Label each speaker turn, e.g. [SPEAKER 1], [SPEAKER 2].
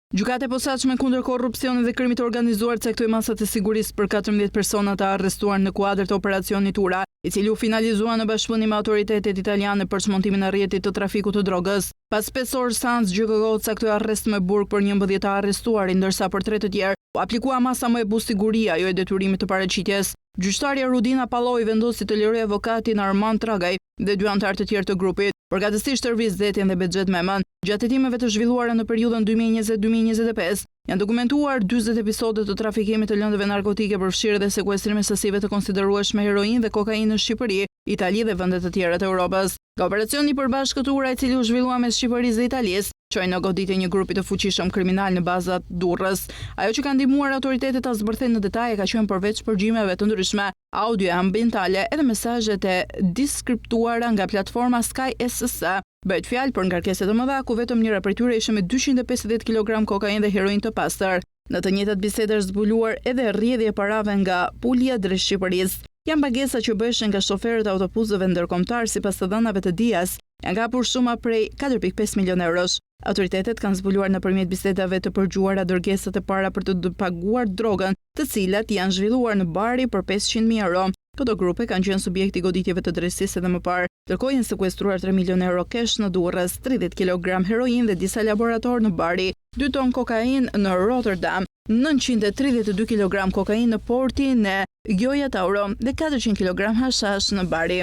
[SPEAKER 1] Gjykata e posaçme kundër korrupsionit dhe krimit të organizuar caktoi masat e sigurisë për 14 persona të arrestuar në kuadër të operacionit Ura, i cili u finalizua në bashkëpunim me autoritetet italiane për çmontimin e rrjetit të trafikut të drogës. Pas 5 orë seancë, GKK caktoi arrest me burg për 11 të arrestuar, ndërsa për 3 të tjerë u aplikua masa më e bunë siguria, jo e detyrimit të paraqitjes. Gjyqtarja Rudina Palloi vendosi të lirojë avokatin Armand Tragaj dhe 2 anëtar të tjerë të grupit, përgatësisht Erviz Zetin dhe Bexhet Memën. Gjatë hetimeve të zhvilluara në periudhën 2020-2025, janë dokumentuar 40 episode të trafikimit të lëndëve narkotike, përfshirë dhe sekuestrim sasive të konsiderueshme heroinë dhe kokainë në Shqipëri, Itali dhe vende të tjera të Europës. Nga operacioni i përbashkët Ura, i cili u zhvillua mes Shqipërisë dhe Italisë, çoi në goditje një grupi të fuqishëm kriminal në bazat Durrës. Ajo që ka ndihmuar autoritetet ta zbërthejnë në detaje ka qenë përveç përgjimeve të ndryshme, audio ambientale edhe mesazhet e diskriptuara nga platforma Sky SSC. Bëhet fjalë për ngarkese të mëdha ku vetëm njëra prej tyre ishte me 250 kg kokainë dhe heroinë të pastër. Në të njëjtat biseda është zbuluar edhe rrjedhje parave nga Pulja drejt Shqipërisë. Janë pagesa që bëheshin nga shoferët e autobusëve ndërkombëtar sipas të dhënave të Dias. Janë kapur suma prej 4.5 milion eurosh. Autoritetet kanë zbuluar nëpërmjet bisedave të përgjuara dërgesat e para për të paguar drogën, të cilat janë zhvilluar në Bari për 500.000 euro. Këto grupe kanë qenë subjekti goditjeve të drejtësisë edhe më parë. Ndërkohë janë sekuestruar 3 milion euro kesh në Durrës, 30 kg heroinë dhe disa laborator në Bari, 2 ton kokainë në Rotterdam, 932 kg kokainë në portin e Gioia Tauro dhe 400 kg hashash në Bari.